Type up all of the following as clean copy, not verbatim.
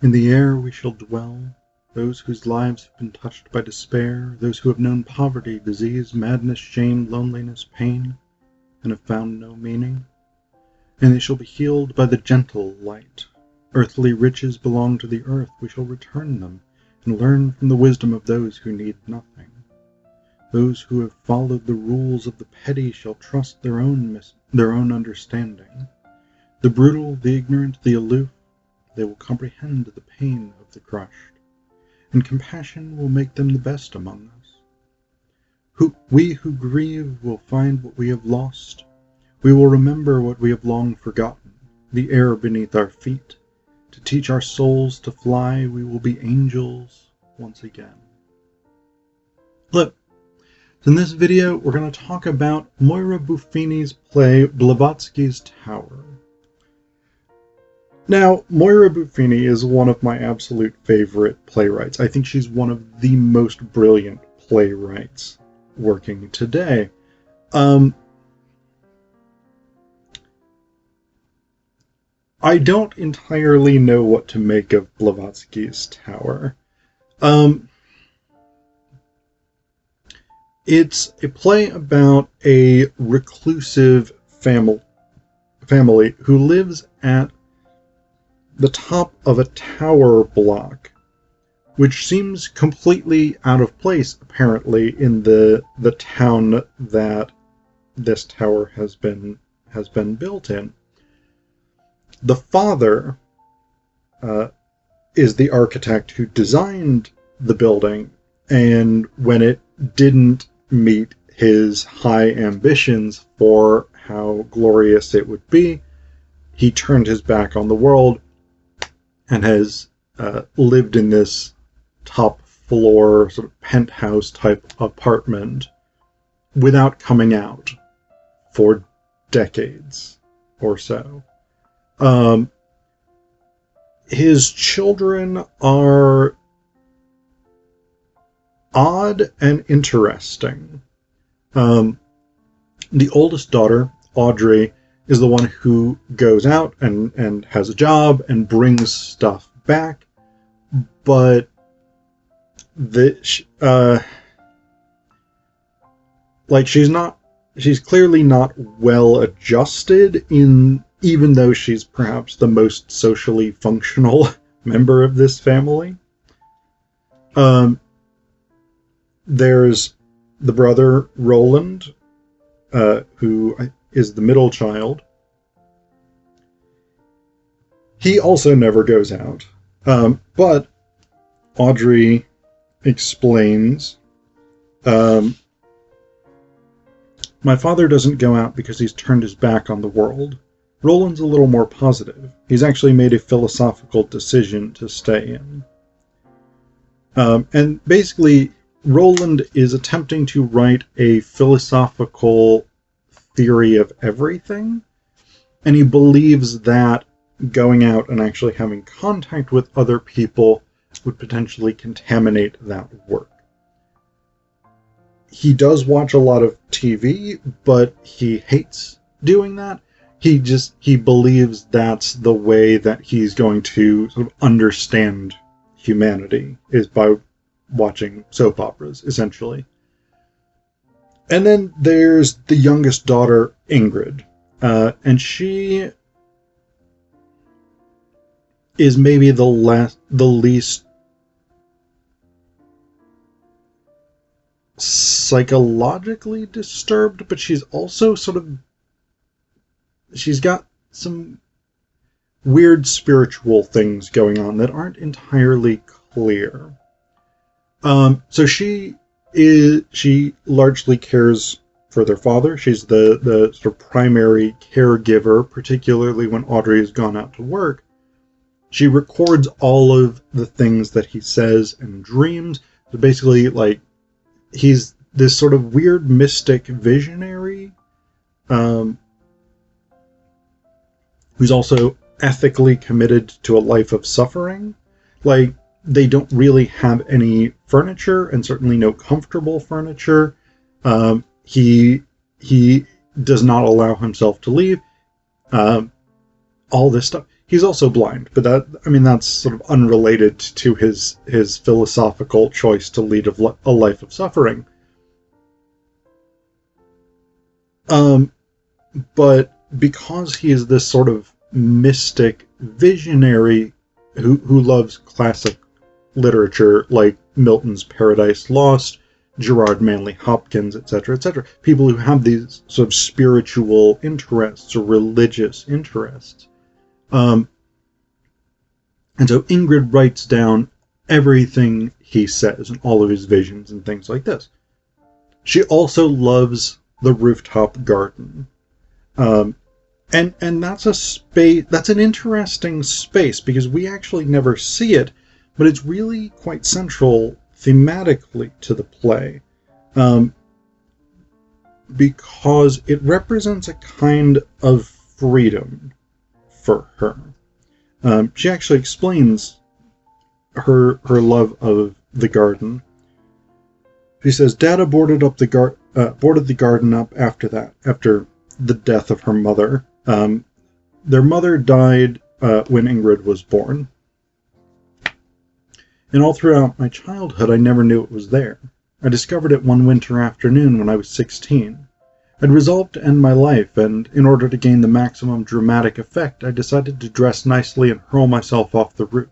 In the air we shall dwell, those whose lives have been touched by despair, those who have known poverty, disease, madness, shame, loneliness, pain, and have found no meaning. And they shall be healed by the gentle light. Earthly riches belong to the earth, we shall return them, and learn from the wisdom of those who need nothing. Those who have followed the rules of the petty shall trust their own understanding. The brutal, the ignorant, the aloof, they will comprehend the pain of the crushed, and compassion will make them the best among us. We who grieve will find what we have lost. We will remember what we have long forgotten, the air beneath our feet. To teach our souls to fly, we will be angels once again. Look, in this video, we're going to talk about Moira Buffini's play Blavatsky's Tower. Now, Moira Buffini is one of my absolute favorite playwrights. I think she's one of the most brilliant playwrights working today. I don't entirely know what to make of Blavatsky's Tower. It's a play about a reclusive family who lives at the top of a tower block, which seems completely out of place, apparently, in the town that this tower has been built in. The father is the architect who designed the building, and when it didn't meet his high ambitions for how glorious it would be, he turned his back on the world and has lived in this top floor sort of penthouse type apartment without coming out for decades or so. His children are odd and interesting. The oldest daughter, Audrey, is the one who goes out and has a job and brings stuff back, but she's clearly not well adjusted, even though she's perhaps the most socially functional member of this family. There's the brother, Roland, who is the middle child. He also never goes out. But Audrey explains, my father doesn't go out because he's turned his back on the world. Roland's a little more positive. He's actually made a philosophical decision to stay in. And basically, Roland is attempting to write a philosophical theory of everything, and he believes that going out and actually having contact with other people would potentially contaminate that work. He does watch a lot of TV, but he hates doing that. He believes that's the way that he's going to sort of understand humanity, is by watching soap operas, essentially. And then there's the youngest daughter, Ingrid, and she is maybe the least psychologically disturbed, but she's also she's got some weird spiritual things going on that aren't entirely clear. So she largely cares for their father. She's the sort of primary caregiver, particularly when Audrey has gone out to work. She records all of the things that he says and dreams. So basically, like, he's this sort of weird mystic visionary, who's also ethically committed to a life of suffering. Like, they don't really have any furniture, and certainly no comfortable furniture. He does not allow himself to leave. All this stuff. He's also blind, but that's sort of unrelated to his philosophical choice to lead a life of suffering. But because he is this sort of mystic visionary who loves classic literature like Milton's Paradise Lost, Gerard Manley Hopkins, etc., people who have these sort of spiritual interests or religious interests. And so Ingrid writes down everything he says and all of his visions and things like this. She also loves the rooftop garden. And that's a space, that's an interesting space because we actually never see it, but it's really quite central thematically to the play. Because it represents a kind of freedom for her. She actually explains her love of the garden. She says, Dada boarded the garden up after the death of her mother. Their mother died when Ingrid was born. And all throughout my childhood, I never knew it was there. I discovered it one winter afternoon when I was 16. I'd resolved to end my life, and in order to gain the maximum dramatic effect, I decided to dress nicely and hurl myself off the roof.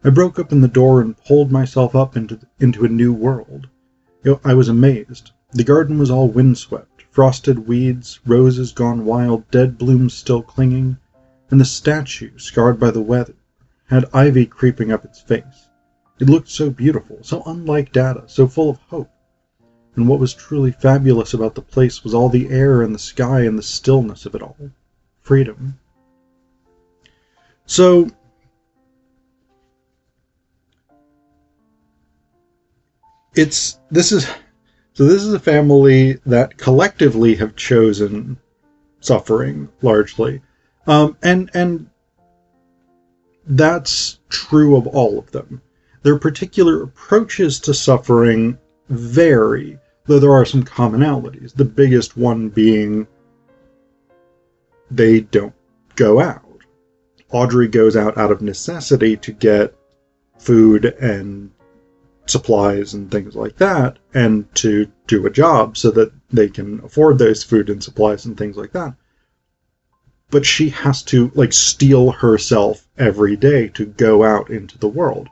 I broke open the door and pulled myself up into a new world. I was amazed. The garden was all windswept, frosted weeds, roses gone wild, dead blooms still clinging, and the statue, scarred by the weather, had ivy creeping up its face. It looked so beautiful, so unlike Dada, so full of hope. And what was truly fabulous about the place was all the air and the sky and the stillness of it all. Freedom. So this is a family that collectively have chosen suffering largely. And that's true of all of them. Their particular approaches to suffering vary, though there are some commonalities. The biggest one being they don't go out. Audrey goes out of necessity to get food and supplies and things like that, and to do a job so that they can afford those food and supplies and things like that. But she has to steel herself every day to go out into the world.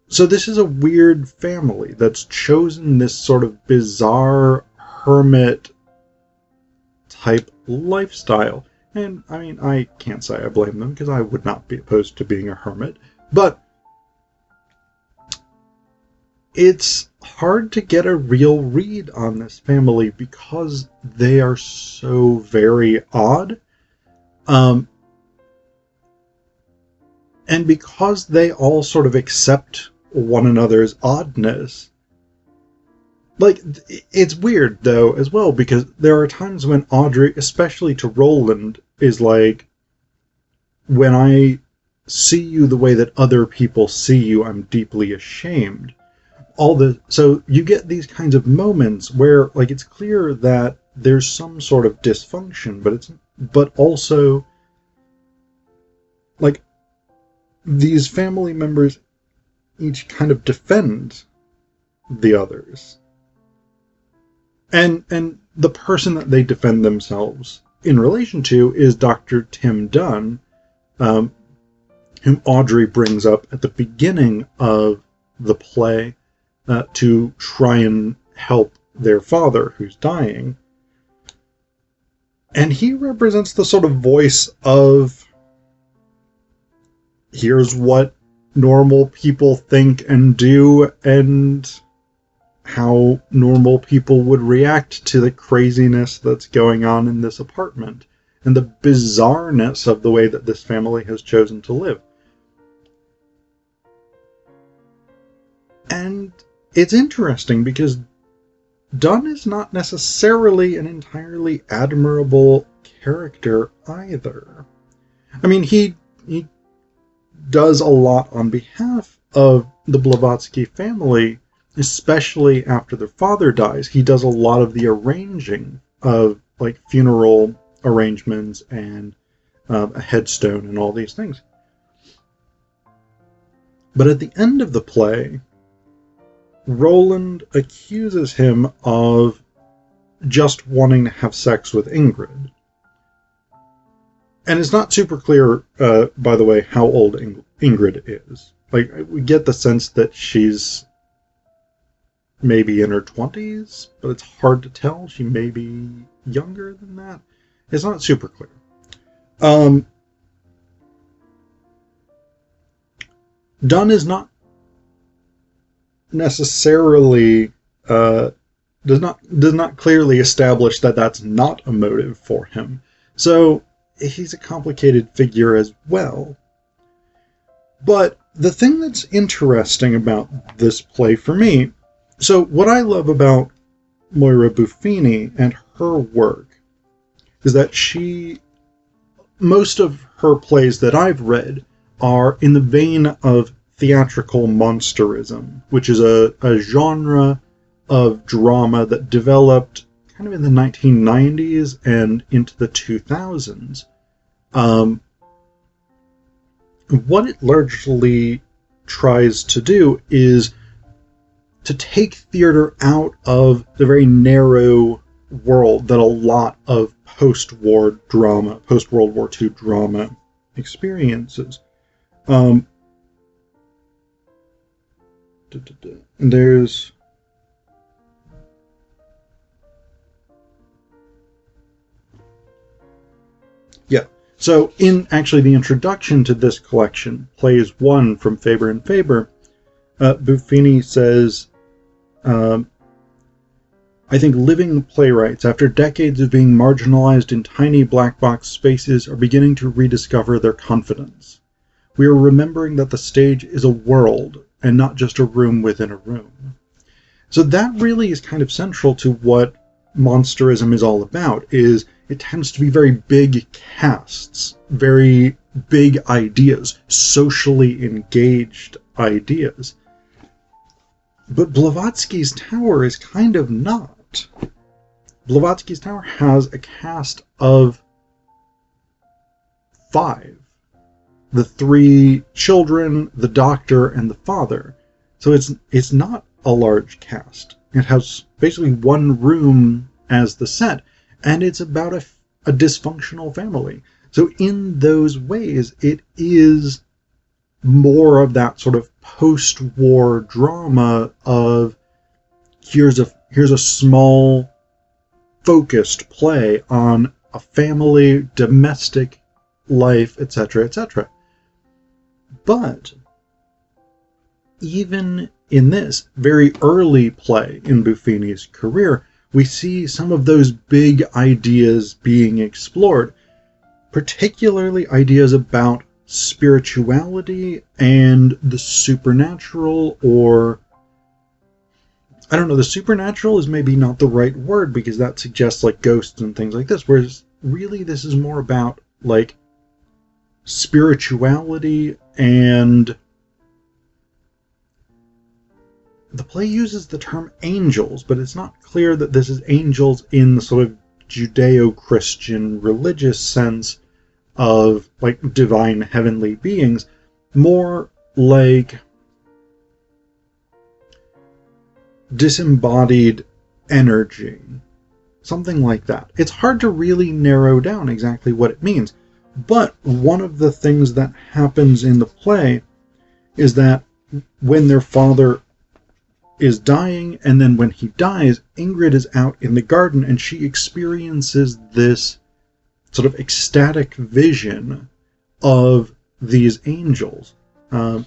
So this is a weird family that's chosen this sort of bizarre hermit type lifestyle. And I can't say I blame them, because I would not be opposed to being a hermit. But it's hard to get a real read on this family because they are so very odd. And because they all sort of accept one another's oddness. It's weird, though, as well, because there are times when Audrey, especially to Roland, is like, when I see you the way that other people see you, I'm deeply ashamed. So you get these kinds of moments where, it's clear that there's some sort of dysfunction, but also, these family members each kind of defend the others. And the person that they defend themselves in relation to is Dr. Tim Dunn, whom Audrey brings up at the beginning of the play to try and help their father, who's dying. And he represents the sort of voice of, here's what normal people think and do, and how normal people would react to the craziness that's going on in this apartment, and the bizarreness of the way that this family has chosen to live. And it's interesting because Dunn is not necessarily an entirely admirable character either. He does a lot on behalf of the Blavatsky family, especially after their father dies. He does a lot of the arranging of funeral arrangements and a headstone and all these things. But at the end of the play, Roland accuses him of just wanting to have sex with Ingrid. And it's not super clear, by the way, how old Ingrid is. Like, we get the sense that she's maybe in her 20s, but it's hard to tell. She may be younger than that. It's not super clear. Donne is not necessarily does not clearly establish that that's not a motive for him. So he's a complicated figure as well. But the thing that's interesting about this play for me, so what I love about Moira Buffini and her work is that most of her plays that I've read are in the vein of theatrical monsterism, which is a genre of drama that developed kind of in the 1990s and into the 2000s. What it largely tries to do is to take theater out of the very narrow world that a lot of post-World War II drama experiences. There's so in actually the introduction to this collection, Plays 1 from Faber and Faber, Buffini says, I think living playwrights, after decades of being marginalized in tiny black box spaces, are beginning to rediscover their confidence. We are remembering that the stage is a world and not just a room within a room. So that really is kind of central to what monsterism is all about, is it tends to be very big casts, very big ideas, socially engaged ideas. But Blavatsky's Tower is kind of not. Blavatsky's Tower has a cast of 5. The 3 children, the doctor, and the father. So it's not a large cast. It has basically one room as the set, and it's about a dysfunctional family. So in those ways, it is more of that sort of post-war drama of here's a small, focused play on a family, domestic life, etc., etc. But even in this very early play in Buffini's career, we see some of those big ideas being explored, particularly ideas about spirituality and the supernatural, or I don't know, the supernatural is maybe not the right word because that suggests like ghosts and things like this, whereas really this is more about like spirituality, and the play uses the term angels, but it's not clear that this is angels in the sort of Judeo-Christian religious sense of like divine heavenly beings, more like disembodied energy, something like that. It's hard to really narrow down exactly what it means, but one of the things that happens in the play is that when their father is dying, and then when he dies, Ingrid is out in the garden and she experiences this sort of ecstatic vision of these angels,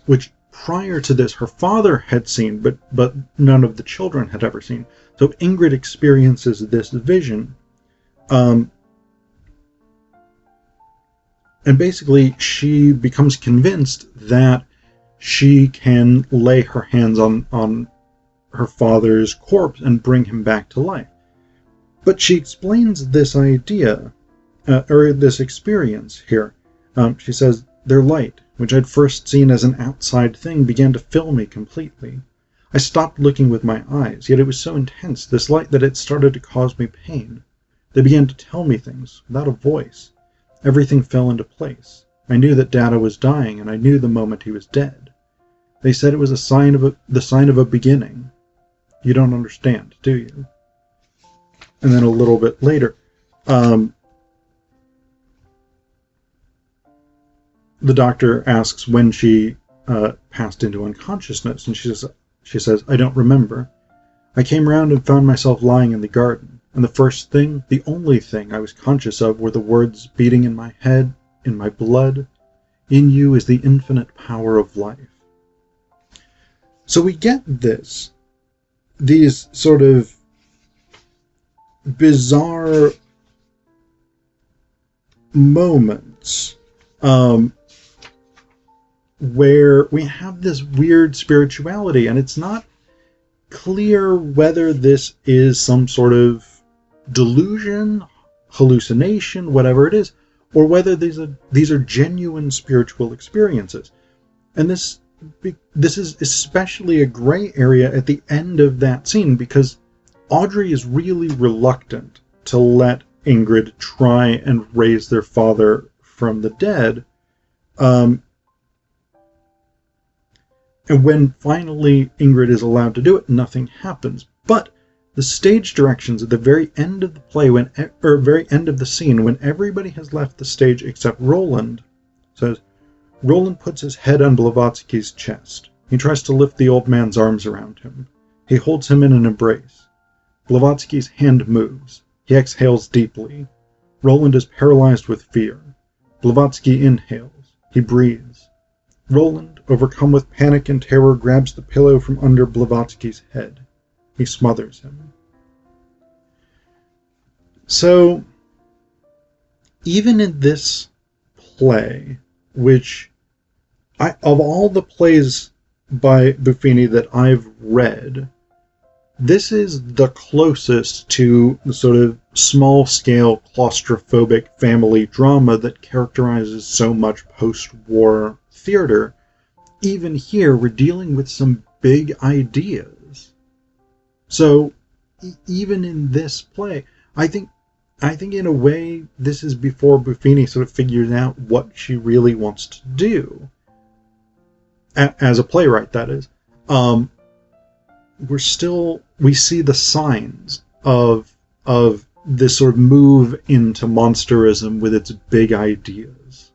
which prior to this her father had seen, but none of the children had ever seen. So Ingrid experiences this vision, and basically she becomes convinced that she can lay her hands on her father's corpse and bring him back to life. But she explains this idea, or this experience here. She says, "Their light, which I'd first seen as an outside thing, began to fill me completely. I stopped looking with my eyes, yet it was so intense, this light, that it started to cause me pain. They began to tell me things, without a voice. Everything fell into place. I knew that Dada was dying, and I knew the moment he was dead. They said it was the sign of a beginning. You don't understand, do you? And then a little bit later, the doctor asks when she passed into unconsciousness, and she says, I don't remember. I came round and found myself lying in the garden, and the first thing, the only thing I was conscious of were the words beating in my head, in my blood, in you is the infinite power of life. So we get these sort of bizarre moments where we have this weird spirituality, and it's not clear whether this is some sort of delusion, hallucination, whatever it is, or whether these are genuine spiritual experiences. And this is especially a gray area at the end of that scene, because Audrey is really reluctant to let Ingrid try and raise their father from the dead. And when finally Ingrid is allowed to do it, nothing happens. But the stage directions at the very end of the play, very end of the scene, when everybody has left the stage except Roland, says, Roland puts his head on Blavatsky's chest. He tries to lift the old man's arms around him. He holds him in an embrace. Blavatsky's hand moves. He exhales deeply. Roland is paralyzed with fear. Blavatsky inhales. He breathes. Roland, overcome with panic and terror, grabs the pillow from under Blavatsky's head. He smothers him. So, even in this play, which, of all the plays by Buffini that I've read, this is the closest to the sort of small-scale claustrophobic family drama that characterizes so much post-war theater. Even here, we're dealing with some big ideas. So, even in this play, I think in a way, this is before Buffini sort of figures out what she really wants to do. As a playwright, that is. We see the signs of this sort of move into monsterism with its big ideas.